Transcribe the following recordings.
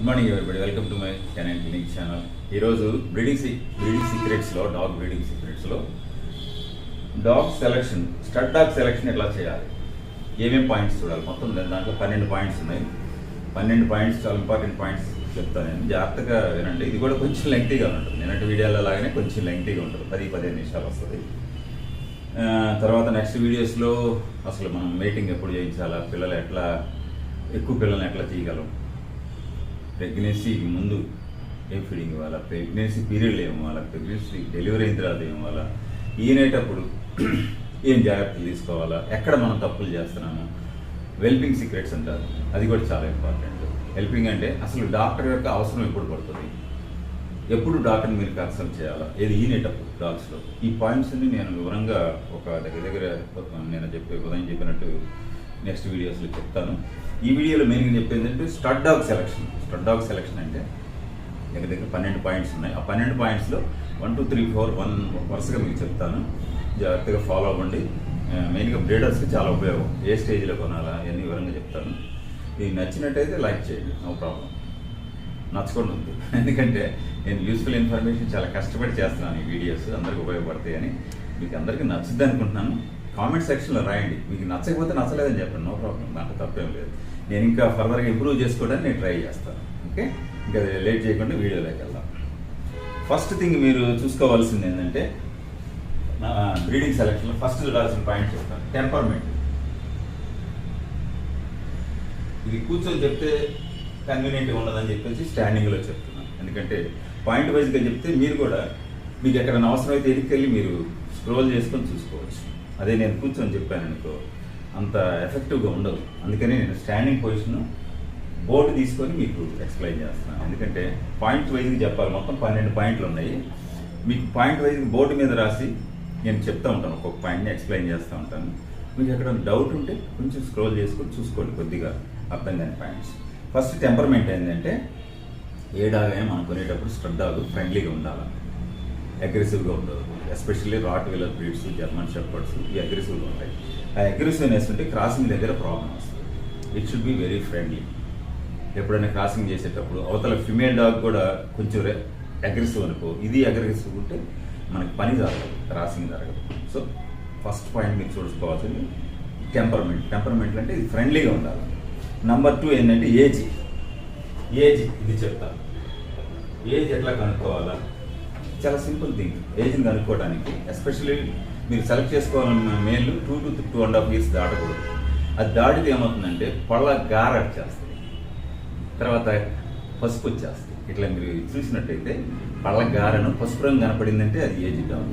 Good morning everybody, welcome to my canine clinic channel. ఈరోజు breeding సీక్రెట్స్లో dog breeding సీక్రెట్స్లో dog selection, stud dog selection ఎట్లా చేయాలి, ఏమేమి పాయింట్స్ చూడాలి, మొత్తం దాంట్లో 12 పాయింట్స్ ఉన్నాయి. 12 పాయింట్స్ చాలా ఇంపార్టెంట్ పాయింట్స్ చెప్తాను నేను, జాగ్రత్తగా వినండి. ఇది కూడా కొంచెం లెంగ్తీగా ఉంటుంది, నిన్నటి వీడియోలో లాగానే కొంచెం లెంగ్తీగా ఉంటుంది, 10-15 నిమిషాలు వస్తుంది. తర్వాత నెక్స్ట్ వీడియోస్లో అసలు మనం మేటింగ్ ఎప్పుడు చేయించాలా, పిల్లలు ఎట్లా ఎక్కువ పిల్లల్ని ఎట్లా తీయగలం, ప్రెగ్నెన్సీకి ముందు ఏం ఫీడింగ్ ఇవ్వాలా, ప్రెగ్నెన్సీ పీరియడ్లో ఏం ఇవ్వాలా, ప్రెగ్నెన్సీ డెలివరీ అయిన తర్వాత ఏం ఇవ్వాలా, ఈనేటప్పుడు ఏం జాగ్రత్తలు తీసుకోవాలా, ఎక్కడ మనం తప్పులు చేస్తున్నాము, వెల్పింగ్ సీక్రెట్స్ అంటారు, అది కూడా చాలా ఇంపార్టెంట్. హెల్పింగ్ అంటే అసలు డాక్టర్ యొక్క అవసరం ఎప్పుడు పడుతుంది, ఎప్పుడు డాక్టర్ని మీరు కన్సల్ట్ చేయాలా, ఏది ఈనేటప్పుడు డాగ్స్లో. ఈ పాయింట్స్ని నేను వివరంగా ఒక దగ్గర నేను ఉదయం చెప్పినట్టు నెక్స్ట్ వీడియోస్లో చెప్తాను. ఈ వీడియోలో మెయిన్గా చెప్పేది ఏంటంటే stud dog selection. Stud dog selection అంటే దగ్గర 12 పాయింట్స్ ఉన్నాయి. ఆ 12 పాయింట్స్లో 1, 2, 3, 4 వరుసగా మీకు చెప్తాను, జాగ్రత్తగా ఫాలో అవ్వండి. మెయిన్గా బ్రీడర్స్కి చాలా ఉపయోగం, ఏ స్టేజ్లో కొనాలా ఇవన్నీ వివరంగా చెప్తాను. ఇది నచ్చినట్టయితే లైక్ చేయండి, నో ప్రాబ్లం. నచ్చకుండా ఉంది, ఎందుకంటే నేను యూస్ఫుల్ ఇన్ఫర్మేషన్ చాలా కష్టపడి చేస్తున్నాను. ఈ వీడియోస్ అందరికీ ఉపయోగపడతాయని, మీకు అందరికీ నచ్చుద్ది అనుకుంటున్నాను. కామెంట్ సెక్షన్లో రాయండి, మీకు నచ్చకపోతే నచ్చలేదని చెప్పండి, నో ప్రాబ్లం, నాకు తప్పేం లేదు. నేను ఇంకా ఫర్దర్గా ఇంప్రూవ్ చేసుకోవడానికి నేను ట్రై చేస్తాను. ఓకే, ఇంకా లేట్ చేయకుండా వీడియోలోకి వెళ్దాం. ఫస్ట్ థింగ్ మీరు చూసుకోవాల్సింది ఏంటంటే బ్రీడింగ్ సెలెక్షన్లో ఫస్ట్ చూడాల్సిన పాయింట్ చెప్తాను, టెంపర్మెంట్. ఇది కూర్చొని చెప్తే కన్వీనియంట్గా ఉండదని చెప్పేసి స్టాండింగ్లో చెప్తున్నాను. ఎందుకంటే పాయింట్ వైజ్గా చెప్తే మీరు కూడా మీకు ఎక్కడైనా అవసరం అయితే ఎదుకెళ్ళి మీరు స్క్రోల్ చేసుకొని చూసుకోవచ్చు. అదే నేను కూర్చొని చెప్పాను అనుకో, అంత ఎఫెక్టివ్గా ఉండదు. అందుకని నేను స్టాండింగ్ పొజిషన్ బోర్డు తీసుకొని మీకు ఎక్స్ప్లెయిన్ చేస్తున్నాను. ఎందుకంటే పాయింట్ వైజ్గా చెప్పాలి, మొత్తం 12 పాయింట్లు ఉన్నాయి. మీకు పాయింట్ వైజ్గా బోర్డు మీద రాసి నేను చెప్తూ ఉంటాను, ఒక్కొక్క పాయింట్ని ఎక్స్ప్లెయిన్ చేస్తూ ఉంటాను. మీకు ఎక్కడ డౌట్ ఉంటే కొంచెం స్క్రోల్ చేసుకొని చూసుకోండి, కొద్దిగా అర్థం కాని పాయింట్స్. ఫస్ట్ టెంపర్మెంట్ ఏంటంటే, ఏ డాగ్ అయినా మనం కొనేటప్పుడు స్టడ్ డాగ్ ఫ్రెండ్లీగా ఉండాలి, అగ్రెసివ్గా ఉండదు. Especially rottweiler breeds, German shepherds ఇవి అగ్రెసివ్గా ఉంటాయి. ఆ అగ్రెసివ్నెస్ ఉంటే క్రాసింగ్ దగ్గర ప్రాబ్లం వస్తుంది. It should be very friendly. ఎప్పుడైనా క్రాసింగ్ చేసేటప్పుడు అవతల ఫిమేల్ డాగ్ కూడా కొంచెం అగ్రెసివ్ అనుకో, ఇది అగ్రెసివ్ ఉంటే మనకి పని జరగదు, క్రాసింగ్ జరగదు. సో ఫస్ట్ పాయింట్ మీరు చూసుకోవాల్సింది టెంపర్మెంట్. టెంపర్మెంట్ అంటే ఇది ఫ్రెండ్లీగా ఉండాలి. నెంబర్ 2 ఏంటంటే ఏజ్. ఇది చెప్తాను. ఏజ్ ఎట్లా కనుక్కోవాలా, చాలా సింపుల్ థింగ్. ఏజ్ని కనుక్కోవడానికి ఎస్పెషల్లీ మీరు సెలెక్ట్ చేసుకోవాలన్న మేలు 2 to 2.5 years దాటకూడదు. అది దాటితే ఏమవుతుందంటే పళ్ళ గార వచ్చేస్తుంది, తర్వాత పసుపు వచ్చేస్తుంది. ఇట్లా మీరు చూసినట్టయితే పళ్ళ గారను పసుపు రంగు కనపడిందంటే అది ఏజ్ డాగ్,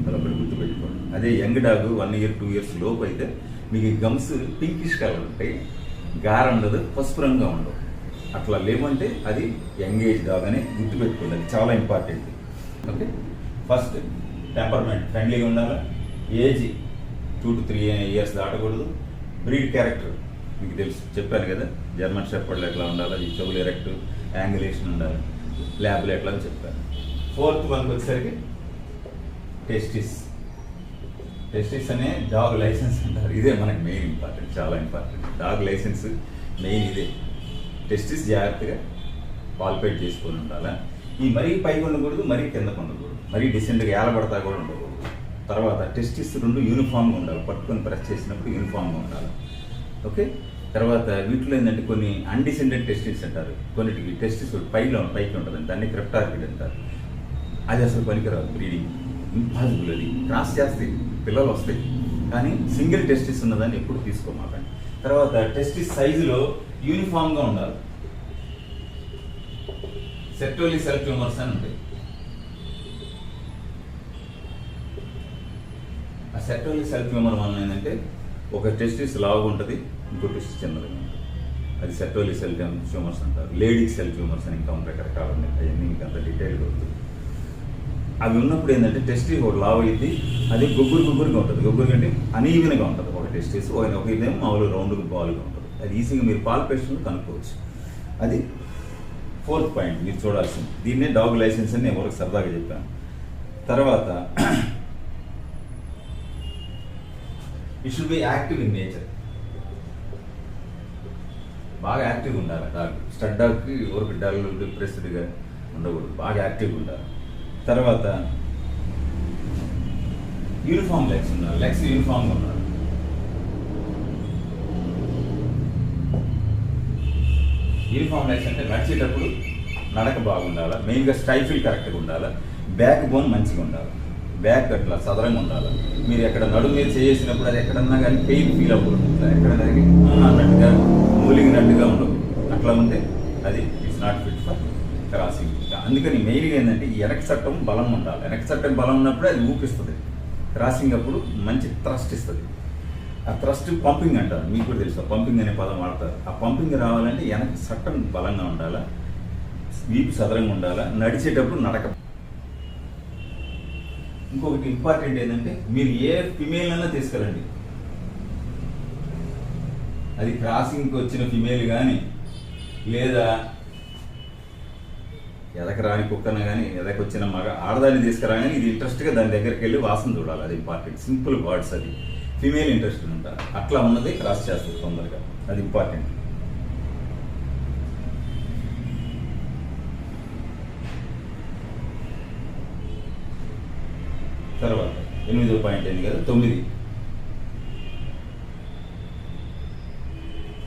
ఒకటి గుర్తుపెట్టుకోండి. అదే యంగ్ డాగ్ 1 year 2 years లోపు అయితే మీకు గమ్స్ పింకిష్ కలర్ ఉంటాయి, గార ఉండదు, పసుపు రంగుగా ఉండవు. అట్లా లేవంటే అది యంగ్ ఏజ్ డాగ్ అని గుర్తుపెట్టుకోండి, అది చాలా ఇంపార్టెంట్. ఓకే, ఫస్ట్ టెంపర్మెంట్ ఫ్రెండ్లీగా ఉండాలి. ఏజ్ 2 to 3 years దాటకూడదు. బ్రీడ్ క్యారెక్టర్ మీకు తెలుసు, చెప్పాను కదా, జర్మన్ షెపర్డ్లో ఎట్లా ఉండాలి, ఈ చెవులు ఎరెక్ట్, యాంగులేషన్ ఉండాలి, ల్యాబ్లో ఎట్లా అని చెప్పాను. 4th వన్కి వచ్చేసరికి టెస్టిస్ అనే డాగ్ లైసెన్స్ అంటారు. ఇదే మనకి మెయిన్ ఇంపార్టెంట్, చాలా ఇంపార్టెంట్. డాగ్ లైసెన్స్ మెయిన్ ఇదే. టెస్టిస్ జాగ్రత్తగా పాల్పేట్ చేసుకొని ఉండాలా. ఈ మరీ పైకి ఉండకూడదు, మరీ కిందకు ఉండకూడదు, మరీ డిసెంట్గా ఏలబడతా కూడా ఉండకూడదు. తర్వాత టెస్టిస్ 2 యూనిఫామ్గా ఉండాలి, పట్టుకొని ప్రెస్ చేసినప్పుడు యూనిఫామ్గా ఉండాలి. ఓకే, తర్వాత వీటిలో ఏంటంటే కొన్ని అన్డిసెండెడ్ టెస్టిస్ అంటారు, కొన్నిటికి టెస్టిస్ పైకి ఉంటుంది, దాన్ని క్రెప్టార్కిడ్ అంటారు. అది అసలు పనికిరాదు, బ్రీడింగ్ ఇంపాసిబుల్. అది క్రాస్ చేస్తే పిల్లలు వస్తాయి, కానీ సింగిల్ టెస్టిస్ ఉన్నదాన్ని ఎప్పుడు తీసుకోమాకండి. తర్వాత టెస్టిస్ సైజులో యూనిఫామ్గా ఉండాలి. సెర్టోలీ సెల్ ట్యూమర్స్ అని ఉంటాయి. ఆ సెర్టోలీ సెల్ ట్యూమర్ వల్ల ఏంటంటే ఒక టెస్టిస్ లావుగా ఉంటుంది, ఇంకో టెస్టిస్ చిన్నదిగా ఉంటుంది. అది సెర్టోలీ సెల్ ట్యూమర్స్ అంటారు. లేడీకి సెల్ ట్యూమర్స్ అని ఇంకా రకరకాలు ఉన్నాయి, అవన్నీ మీకు అంత డీటెయిల్గా ఉంటుంది. అవి ఉన్నప్పుడు ఏంటంటే టెస్టిస్ ఒక లావు అయింది, అది గుగ్గురుగా ఉంటుంది. గుగ్గురు అంటే అనీవెన్గా ఉంటుంది ఒక టెస్టిస్, ఒక ఇదేమో మామూలుగా రౌండ్గా బాల్గా ఉంటుంది. అది ఈజీగా మీరు పాల్పేషన్లో కనుక్కోవచ్చు. అది 4th పాయింట్ మీరు చూడాల్సింది. దీన్నే డాగ్ లైసెన్స్ అని నేను ఎవరికి సరదాగా చెప్పాను. తర్వాత it should be active in nature. బాగా యాక్టివ్గా ఉండాలి డాగ్. స్టడ్ డాగ్కి ఊరికి డల్ డిప్రెస్డ్గా ఉండకూడదు, బాగా యాక్టివ్గా ఉండాలి. తర్వాత యూనిఫామ్ లెగ్స్ ఉండాలి, లెగ్స్ యూనిఫామ్గా ఉండాలి. యూనిఫామ్ లెగ్స్ అంటే నడిచేటప్పుడు నడక బాగుండాలి, మెయిన్గా స్టైఫిల్ కరెక్ట్గా ఉండాలి, బ్యాక్ బోన్ మంచిగా ఉండాలి, బ్యాక్ అట్లా సదరంగా ఉండాలి. మీరు ఎక్కడ నడుము మీద చేసినప్పుడు అది ఎక్కడన్నా కానీ పెయిన్ ఫీల్ అవ్వకూడదు, ఇట్లా ఎక్కడన్నా అన్నట్టుగా మూలిగినట్టుగా ఉండదు. అట్లా ఉంటే అది it's not fit for crossing. అందుకని మెయిన్గా ఏంటంటే ఈ వెనక చట్టం బలం ఉండాలి. వెనక చట్టం బలం ఉన్నప్పుడు అది ఊపిస్తుంది, క్రాసింగ్ అప్పుడు మంచి థ్రస్ట్ ఇస్తుంది. ఆ థ్రస్ట్ పంపింగ్ అంటారు, మీకు కూడా తెలుసు, పంపింగ్ అనే పదం వాడతారు. ఆ పంపింగ్ రావాలంటే వెనక చట్టం బలంగా ఉండాలా, వీపు సదరంగా ఉండాలా, నడిచేటప్పుడు నడక. ఇంకొకటి ఇంపార్టెంట్ ఏంటంటే మీరు ఏ ఫిమేల్ అన్నా తీసుకెళ్ళండి, అది క్రాసింగ్కి వచ్చిన ఫిమేల్ కానీ లేదా ఎదకరాని కుక్కన కానీ ఎదకొచ్చిన మగ ఆడదాన్ని తీసుకురాగానే ఇది ఇంట్రెస్ట్గా దాని దగ్గరికి వెళ్ళి వాసన చూడాలి. అది ఇంపార్టెంట్, సింపుల్ వర్డ్స్. అది ఫిమేల్ ఇంట్రెస్ట్ ఉంటారు, అట్లా ఉన్నది క్రాస్ చేస్తుంది తొందరగా, అది ఇంపార్టెంట్. తర్వాత 8వ పాయింట్ ఏంది కదా, 9.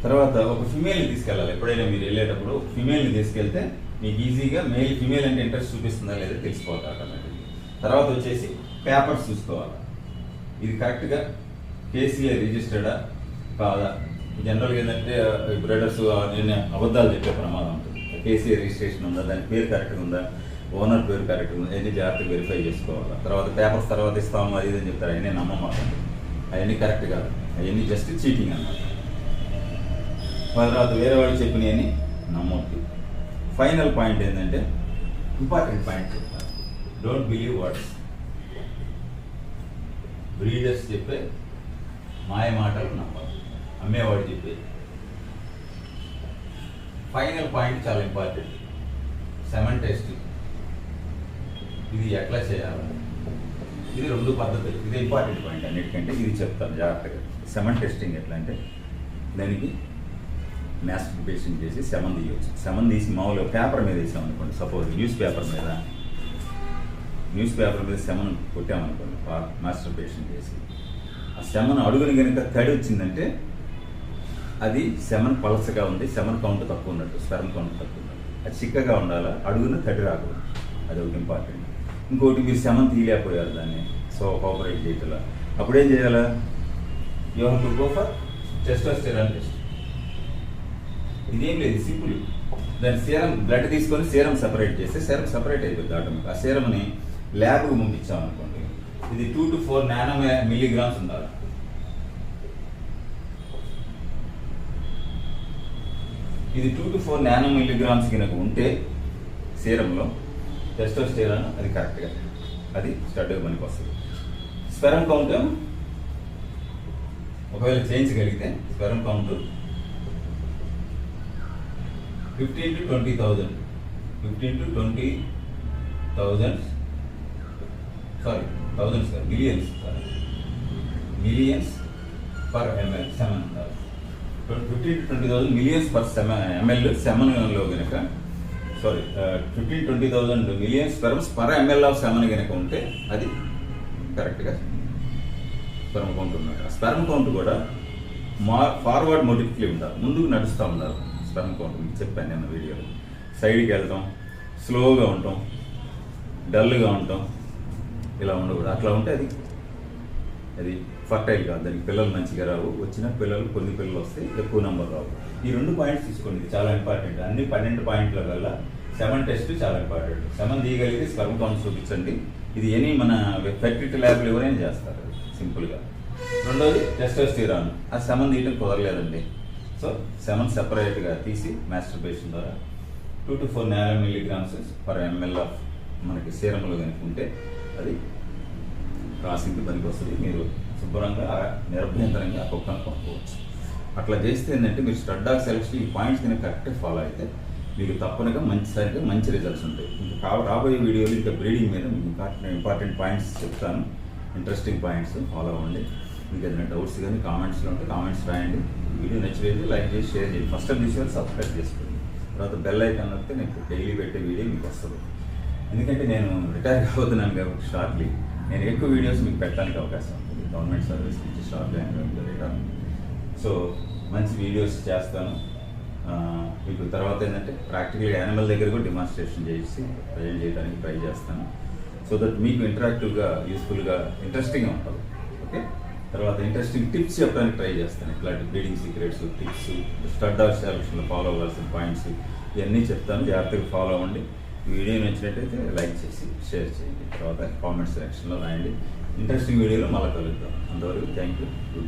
తర్వాత ఒక ఫిమేల్ని తీసుకెళ్ళాలి. ఎప్పుడైనా మీరు వెళ్ళేటప్పుడు ఫిమేల్ని తీసుకెళ్తే మీకు ఈజీగా ఫిమేల్ అంటే ఇంట్రెస్ట్ చూపిస్తుందా లేదా తెలిసిపోతారు అన్నట్టు. తర్వాత వచ్చేసి పేపర్స్ చూసుకోవాలి, ఇది కరెక్ట్గా కేసీఏ రిజిస్టర్డా కాదా. జనరల్గా ఏంటంటే బ్రీడర్స్ నేను అబద్ధాలు చెప్పే ప్రమాదం ఉంటుంది. కేసీఏ రిజిస్ట్రేషన్ ఉందా, దాని పేరు కరెక్ట్గా ఉందా, ఓనర్ పేరు కరెక్ట్గా ఉందా, అవన్నీ జాగ్రత్తగా వెరిఫై చేసుకోవాలి. తర్వాత పేపర్స్ తర్వాత ఇస్తాము అది ఇది అని చెప్తారు, అవన్నీ నమ్మమాకండి, అవన్నీ కరెక్ట్ కాదు, అవన్నీ జస్ట్ చీటింగ్ అన్నమాట. తర్వాత వేరే వాళ్ళు చెప్పినవని నమ్మొద్దు. ఫైనల్ పాయింట్ ఏంటంటే ఇంపార్టెంట్ పాయింట్ చెప్తాను, డోంట్ బిలీవ్ వర్డ్స్. బ్రీడర్స్ చెప్పే మాయ మాటలు నమ్మదు, అమ్మేవాడు చెప్పే. ఫైనల్ పాయింట్ చాలా ఇంపార్టెంట్, సెమన్ టెస్టింగ్. ఇది ఎట్లా చేయాలి, ఇది 2 పద్ధతులు. ఇది ఇంపార్టెంట్ పాయింట్ అన్నిటికంటే, ఇది చెప్తాను జాగ్రత్తగా. సెమన్ టెస్టింగ్ ఎట్లా అంటే దానికి మాస్టర్బేషన్ చేసి సెమన్ తీయవచ్చు. సెమన్ తీసి మామూలుగా పేపర్ మీద వేసామనుకోండి, సపోజ్ న్యూస్ పేపర్ మీద సెమన్ కొట్టామనుకోండి, మాస్టర్బేషన్ చేసి ఆ సెమన్ అడుగుని కనుక తడి వచ్చిందంటే అది సెమన్ పలసగా ఉంది, సెమన్ కౌంట్ తక్కువ ఉన్నట్టు, స్పెర్మ్ కౌంట్ తక్కువ ఉన్నట్టు. అది చిక్కగా ఉండాలా, అడుగున తడి రాకూడదు, అది ఒకటి ఇంపార్టెంట్. ఇంకోటి మీరు సెమన్ తీయలేకపోయారు దాన్ని, సో కోఆపరేట్ చేయట్లా, అప్పుడేం చేయాలా, you have to go for testosterone test. ఇదేం లేదు, సింపుల్. దాని సీరం బ్లడ్ తీసుకొని సీరం సెపరేట్ చేస్తే సీరం సెపరేట్ అయిపోతుంది ఆటోమేటిక్. ఆ సీరంని ల్యాబ్కు పంపించామనుకోండి, ఇది 2 to 4 నానో మిల్లీగ్రామ్స్ ఉండాలి. ఇది 2 to 4 నానో మిల్లీగ్రామ్స్ కనుక ఉంటే సీరంలో టెస్టోస్టెరాన్, అది కరెక్ట్గా అది స్టడ్ పనికి వస్తుంది. స్పెర్మ్ కౌంట్ ఒకవేళ చేయించగలిగితే sperm count 15 to 20,000 millions per ML semen. 15 to 20,000 millions per ML సెమన్లో కనుక 15 to 20,000 million sperms per ML of semen కనుక ఉంటే అది కరెక్ట్గా స్పెర్మ్ కౌంట్ ఉన్నట్టు. ఆ స్పెర్మ్ కౌంట్ కూడా ఫార్వర్డ్ మోటివ్లీ ఉండాలి, ముందుకు నడుస్తూ ఉండాలి. స్పెర్మ్ కౌంట్ మీకు చెప్పాను నేను వీడియోలో. సైడ్కి వెళ్తాం, స్లోగా ఉంటాం, డల్గా ఉంటాం, ఇలా ఉండకూడదు. అట్లా ఉంటే అది ఫర్టైల్ కాదు, దానికి పిల్లలు మంచిగా రావు. వచ్చిన పిల్లలు కొన్ని పిల్లలు వస్తే ఎక్కువ నెంబర్ రావు. ఈ 2 పాయింట్స్ తీసుకోండి, ఇది చాలా ఇంపార్టెంట్. అన్ని 12 పాయింట్ల వల్ల సెమన్ టెస్ట్ చాలా ఇంపార్టెంట్. సెమన్ తీయగలిగితే స్పెర్మ్ కౌంట్ చూపించండి. ఇది మన ఫెర్టిలిటీ ల్యాబ్లు ఎవరైనా చేస్తారు సింపుల్గా. రెండోది టెస్టోస్టెరాన్, ఆ సెమన్ తీయటం కుదరలేదండి, సో సెమన్ సెపరేట్గా తీసి మాస్టర్బేషన్ ద్వారా 2 to 4 nano milligrams per ML of మనకి సీరంలో కనుక ఉంటే అది క్రాసింగ్కి పనికి వస్తుంది. మీరు శుభ్రంగా నిర్భయంతరంగా కుక్కను కొనుక్కోవచ్చు. అట్లా చేస్తే ఏంటంటే మీరు స్టడ్ డాగ్ సెలెక్షన్ ఈ పాయింట్స్ కనుక కరెక్ట్గా ఫాలో అయితే మీకు తప్పనిగా మంచి రిజల్ట్స్ ఉంటాయి. ఇంకా రాబోయే వీడియోలు ఇంకా బ్రీడింగ్ మీద మీకు ఇంపార్టెంట్ పాయింట్స్ చెప్తాను, ఇంట్రెస్టింగ్ పాయింట్స్ ఫాలో అవ్వండి. మీకు ఏదైనా డౌట్స్ కానీ కామెంట్స్లో ఉంటే కామెంట్స్ రాయండి. వీడియో నచ్చినట్లయితే లైక్ చేసి షేర్ చేయండి. ఫస్ట్ టైం చూసేవాళ్ళు సబ్స్క్రైబ్ చేసుకోండి. తర్వాత బెల్ ఐకాన్ వస్తే నేను డైలీ పెట్టే వీడియో మీకు వస్తుంది. ఎందుకంటే నేను రిటైర్ అవుతున్నాను కాబట్టి షార్ట్లీ నేను ఎక్కువ వీడియోస్ మీకు పెట్టడానికి అవకాశం ఉంటుంది. గవర్నమెంట్ సర్వీస్ నుంచి షార్ట్లీ రిటైర్. సో మంచి వీడియోస్ చేస్తాను. మీకు తర్వాత ఏంటంటే ప్రాక్టికల్గా యానిమల్ దగ్గర కూడా డెమాన్స్ట్రేషన్ చేసి ప్రజెంట్ చేయడానికి ట్రై చేస్తాను. సో దట్ మీకు ఇంటరాక్టివ్గా, యూస్ఫుల్గా, ఇంట్రెస్టింగ్గా ఉంటుంది. ఓకే, తర్వాత ఇంట్రెస్టింగ్ టిప్స్ చెప్పడానికి ట్రై చేస్తాను. ఇట్లాంటి breeding secrets, tips, stud or సెలక్షన్లో ఫాలో అవ్వాల్సిన పాయింట్స్ ఇవన్నీ చెప్తాను. జాగ్రత్తగా ఫాలో అవ్వండి. ఈ వీడియో నచ్చినట్టయితే లైక్ చేసి షేర్ చేయండి. తర్వాత కామెంట్ సెక్షన్లో రాయండి. ఇంట్రెస్టింగ్ వీడియోలో మళ్ళీ కలుద్దాం. అంతవరకు థ్యాంక్ యూ. Good day.